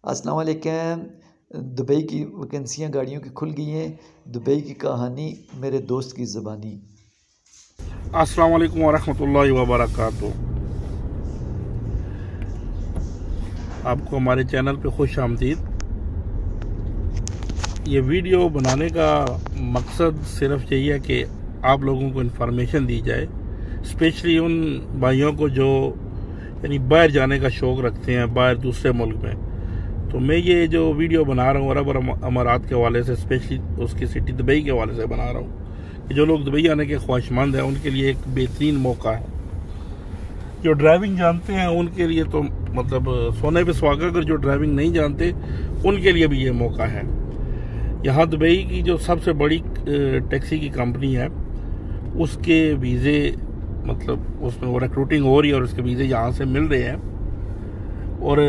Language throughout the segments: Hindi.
अस्सलाम वालेकुम। दुबई की वैकेंसियाँ गाड़ियों की खुल गई हैं। दुबई की कहानी मेरे दोस्त की ज़बानी। अस्सलाम वालेकुम वरहमतुल्लाहि वबरकातुहू। आपको हमारे चैनल पे खुश आमदीद। ये वीडियो बनाने का मकसद सिर्फ यही है कि आप लोगों को इन्फॉर्मेशन दी जाए, स्पेशली उन भाइयों को जो यानी बाहर जाने का शौक़ रखते हैं, बाहर दूसरे मुल्क में। तो मैं ये जो वीडियो बना रहा हूँ अरब और अमारात के हवाले से, स्पेशली उसकी सिटी दुबई के हवाले से बना रहा हूँ कि जो लोग दुबई आने के ख्वाहिशमंद हैं उनके लिए एक बेहतरीन मौका है। जो ड्राइविंग जानते हैं उनके लिए तो मतलब सोने पे सुहागा, अगर जो ड्राइविंग नहीं जानते उनके लिए भी ये मौका है। यहाँ दुबई की जो सबसे बड़ी टैक्सी की कंपनी है उसके वीज़े मतलब उसमें वो रिक्रूटिंग हो रही है और उसके वीज़े यहाँ से मिल रहे हैं। और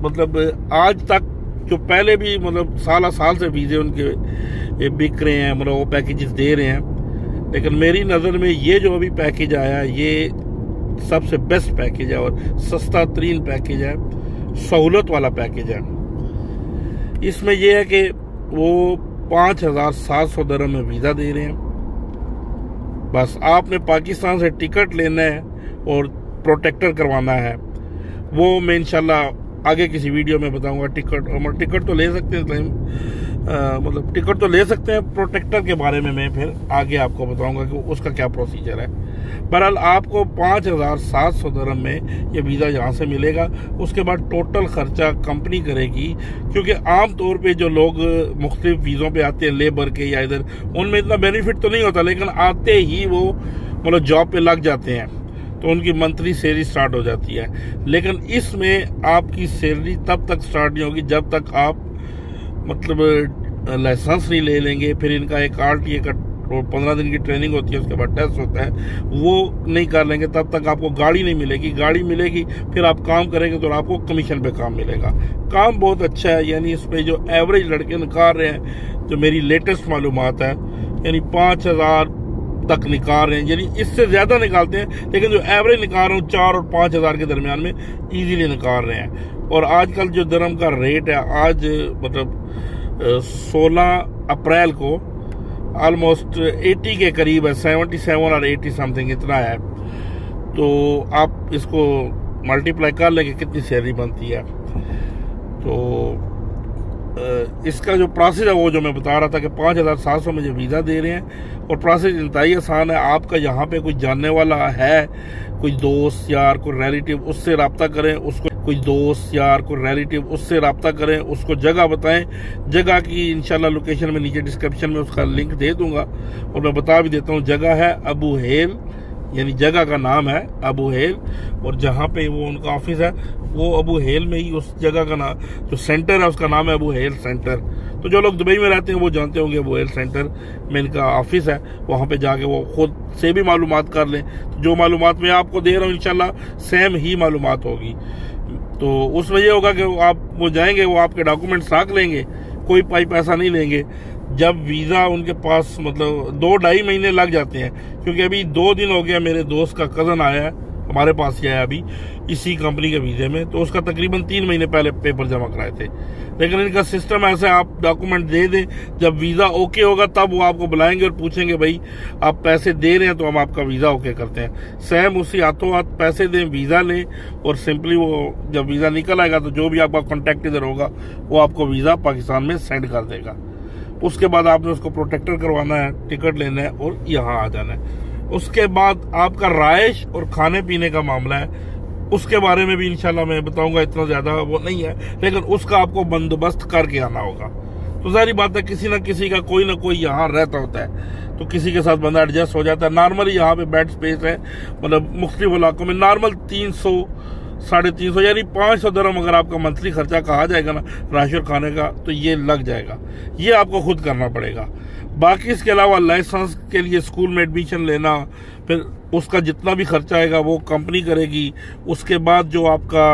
मतलब आज तक जो पहले भी मतलब साल से वीज़े उनके बिक रहे हैं, मतलब वो पैकेजेस दे रहे हैं, लेकिन मेरी नज़र में ये जो अभी पैकेज आया ये सबसे बेस्ट पैकेज है और सस्ता तरीन पैकेज है, सहूलत वाला पैकेज है। इसमें यह है कि वो 5,700 दिरहम में वीज़ा दे रहे हैं। बस आपने पाकिस्तान से टिकट लेना है और प्रोटेक्टर करवाना है। वो मैं इंशाल्लाह आगे किसी वीडियो में बताऊंगा। टिकट तो ले सकते हैं, मतलब टिकट तो ले सकते हैं। प्रोटेक्टर के बारे में मैं फिर आगे आपको बताऊंगा कि उसका क्या प्रोसीजर है। बहरहाल आपको 5,700 दिरहम में ये वीज़ा यहाँ से मिलेगा। उसके बाद टोटल खर्चा कंपनी करेगी, क्योंकि आम तौर पे जो लोग मुख्तलिफ वीज़ों पे आते हैं लेबर के या इधर, उनमें इतना बेनिफिट तो नहीं होता, लेकिन आते ही वो मतलब जॉब पे लग जाते हैं तो उनकी मंथली सैलरी स्टार्ट हो जाती है। लेकिन इसमें आपकी सैलरी तब तक स्टार्ट नहीं होगी जब तक आप मतलब लाइसेंस नहीं ले लेंगे। फिर इनका एक RTA का 15 दिन की ट्रेनिंग होती है, उसके बाद टेस्ट होता है, वो नहीं कर लेंगे तब तक आपको गाड़ी नहीं मिलेगी। गाड़ी मिलेगी फिर आप काम करेंगे तो आपको कमीशन पे काम मिलेगा। काम बहुत अच्छा है, यानी इस पे जो एवरेज लड़के निकाल रहे हैं, जो मेरी लेटेस्ट मालूमात है, यानी 5,000 तक निकाल रहे हैं, यानी इससे ज्यादा निकालते हैं, लेकिन जो एवरेज निकाल रहे हैं 4 और 5,000 के दरमियान में इजीली निकाल रहे हैं। और आजकल जो दिरहम का रेट है, आज मतलब 16 अप्रैल को ऑलमोस्ट 80 के करीब है, 77 और 80 समथिंग इतना है। तो आप इसको मल्टीप्लाई कर लेंगे कितनी सैलरी बनती है। तो इसका जो प्रोसेस है वो जो मैं बता रहा था कि 5,700 में जो वीज़ा दे रहे हैं, और प्रोसेस इंतहाई आसान है। आपका यहाँ पे कोई जानने वाला है, कोई दोस्त यार कोई रिलेटिव, उससे रब्ता करें। उसको कोई दोस्त यार कोई रिलेटिव उससे रब्ता करें, उसको जगह बताएं। जगह की इंशाल्लाह लोकेशन में नीचे डिस्क्रिप्शन में उसका लिंक दे दूंगा और मैं बता भी देता हूँ। जगह है अबू हेल, यानी जगह का नाम है अबू हेल, और जहाँ पे वो उनका ऑफिस है वो अबू हेल में ही उस जगह का नाम, जो सेंटर है उसका नाम है अबू हेल सेंटर। तो जो लोग दुबई में रहते हैं वो जानते होंगे अबू हेल सेंटर में इनका ऑफिस है। वहाँ पे जाके वो खुद से भी मालूमात कर लें। तो जो मालूमात मैं आपको दे रहा हूँ इंशाल्लाह सेम ही मालूमात होगी। तो उसमें ये होगा कि आप वो जाएंगे, वो आपके डॉक्यूमेंट्स रख लेंगे, कोई पैसा नहीं लेंगे। जब वीज़ा उनके पास मतलब 2-2.5 महीने लग जाते हैं, क्योंकि अभी 2 दिन हो गया मेरे दोस्त का कज़न आया है हमारे पास ही आया अभी इसी कंपनी के वीज़े में, तो उसका तकरीबन 3 महीने पहले पेपर जमा कराए थे। लेकिन इनका सिस्टम ऐसा है, आप डॉक्यूमेंट दे दें, जब वीज़ा ओके होगा तब वो आपको बुलाएंगे और पूछेंगे भाई आप पैसे दे रहे हैं तो हम आपका वीज़ा ओके करते हैं। सेम उसी हाथों हाथ पैसे दें, वीज़ा लें, और सिंपली वो जब वीज़ा निकल आएगा तो जो भी आपका कॉन्टैक्ट इधर होगा वो आपको वीज़ा पाकिस्तान में सेंड कर देगा। उसके बाद आपने उसको प्रोटेक्टर करवाना है, टिकट लेना है और यहाँ आ जाना है। उसके बाद आपका राइश और खाने पीने का मामला है, उसके बारे में भी इंशाल्लाह मैं बताऊंगा। इतना ज्यादा वो नहीं है, लेकिन उसका आपको बंदोबस्त करके आना होगा। तो सारी बात है, किसी न किसी का कोई ना कोई यहाँ रहता होता है, तो किसी के साथ बंदा एडजस्ट हो जाता है। नॉर्मली यहाँ पे बेड स्पेस है, मतलब मुख्तलिफ इलाकों में नॉर्मल 300 350 यानी 500 दिरहम अगर आपका मंथली खर्चा कहा जाएगा ना राशन खाने का, तो ये लग जाएगा। ये आपको खुद करना पड़ेगा। बाकी इसके अलावा लाइसेंस के लिए स्कूल में एडमिशन लेना, फिर उसका जितना भी खर्चा आएगा वो कंपनी करेगी। उसके बाद जो आपका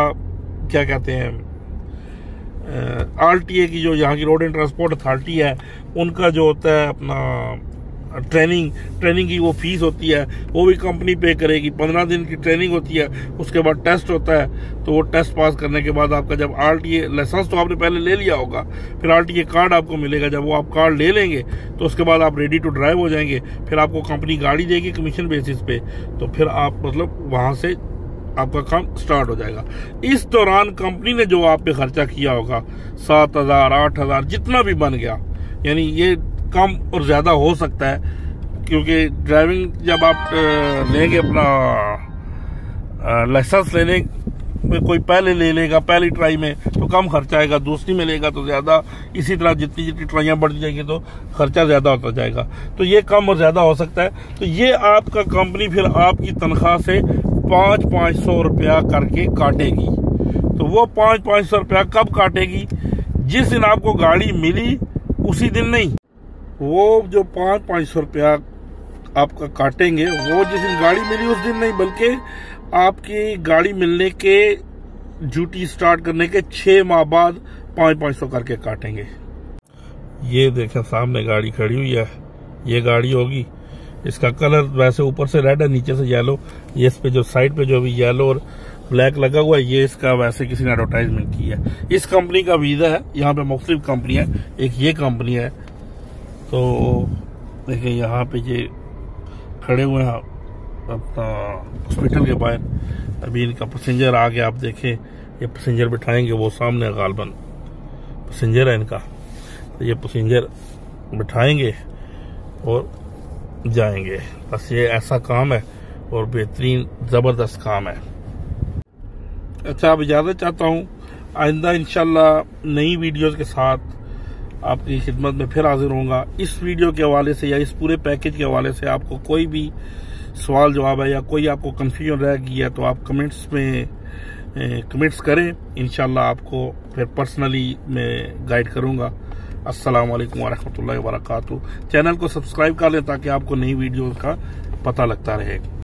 क्या कहते हैं RTA की, जो यहाँ की रोड एंड ट्रांसपोर्ट अथॉरिटी है, उनका जो होता है अपना ट्रेनिंग की वो फीस होती है, वो भी कंपनी पे करेगी। 15 दिन की ट्रेनिंग होती है, उसके बाद टेस्ट होता है। तो वो टेस्ट पास करने के बाद आपका जब RTA लाइसेंस तो आपने पहले ले लिया होगा, फिर RTA कार्ड आपको मिलेगा। जब वो आप कार्ड ले लेंगे तो उसके बाद आप रेडी टू ड्राइव हो जाएंगे। फिर आपको कंपनी गाड़ी देगी कमीशन बेसिस पे, तो फिर आप मतलब वहां से आपका काम स्टार्ट हो जाएगा। इस दौरान कंपनी ने जो आप पे खर्चा किया होगा 7,000 8,000 जितना भी बन गया, यानी ये कम और ज्यादा हो सकता है, क्योंकि ड्राइविंग जब आप लेंगे अपना लाइसेंस लेने में, कोई पहले ले लेगा पहली ट्राई में तो कम खर्चा आएगा, दूसरी में लेगा तो ज्यादा। इसी तरह जितनी जितनी ट्राइयां बढ़ती जाएंगी तो खर्चा ज्यादा होता जाएगा, तो ये कम और ज्यादा हो सकता है। तो ये आपका कंपनी फिर आपकी तनख्वाह से 500-500 रुपया करके काटेगी। तो वो 500-500 रुपया कब काटेगी? जिस दिन आपको गाड़ी मिली उसी दिन नहीं, वो जो 500-500 रुपया आपका काटेंगे वो जिस दिन गाड़ी मिली उस दिन नहीं, बल्कि आपकी गाड़ी मिलने के ड्यूटी स्टार्ट करने के 6 माह बाद 500-500 करके काटेंगे। ये देखें सामने गाड़ी खड़ी हुई है, ये गाड़ी होगी। इसका कलर वैसे ऊपर से रेड है, नीचे से येलो। ये इस पे जो साइड पे जो भी येलो और ब्लैक लगा हुआ है, ये इसका वैसे किसी ने एडवर्टाइजमेंट की है। इस कंपनी का वीजा है। यहाँ पे मुख्तलिफ कंपनी है, एक ये कंपनी है। तो देखिए यहाँ पे ये खड़े हुए हैं अपना हॉस्पिटल के बाहर। अभी इनका पैसेंजर आ गया, आप देखें ये पैसेंजर बिठाएंगे, वो सामने गालबन पैसेंजर है इनका। तो ये पैसेंजर बिठाएंगे और जाएंगे। बस ये ऐसा काम है और बेहतरीन जबरदस्त काम है। अच्छा, अब इजाजत चाहता हूँ। आइंदा इंशाल्लाह नई वीडियोस के साथ आपकी खिदमत में फिर हाजिर होऊंगा। इस वीडियो के हवाले से या इस पूरे पैकेज के हवाले से आपको कोई भी सवाल जवाब है या कोई आपको कंफ्यूजन रह गई है तो आप कमेंट्स में कमेंट्स करें। इंशाल्लाह आपको फिर पर्सनली मैं गाइड करूंगा। अस्सलाम वालेकुम वरहमतुल्लाहि वबरकातुहू। चैनल को सब्सक्राइब कर लें ताकि आपको नई वीडियो का पता लगता रहे।